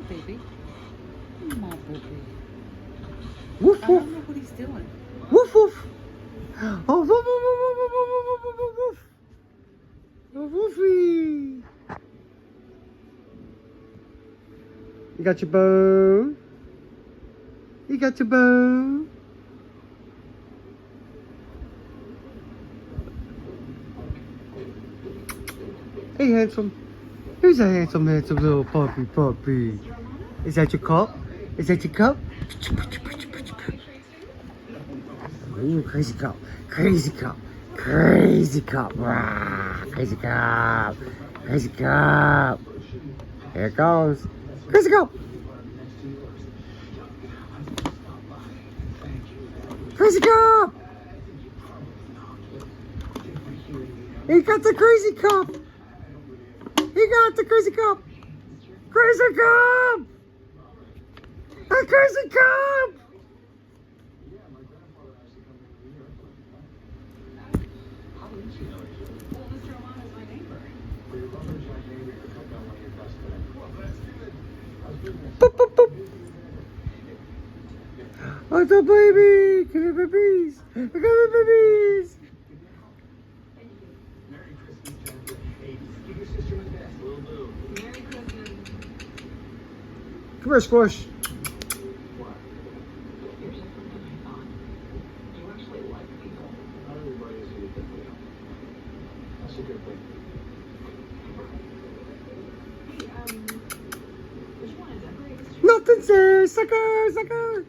baby. My baby. Woof I woof. don't know what he's doing. Woof woof. Oh, woof woof woof woof woof woof woof woof. Oh, woofy. You got your bone. You got your bone. Hey, handsome. Who's a handsome little puppy? Is that your cup? Is that your cup? Ooh, crazy cup. Crazy cup. Crazy cup. Rah, crazy cup. Crazy cup. Here it goes. Crazy cup. Crazy cup. He got the crazy cup. He got the crazy cup. Crazy cup. A crazy cup. Boop, boop, boop. What's up, baby? Give me babies. Give me babies. Come here, Squish. Nothing, sir. Sucker, sucker.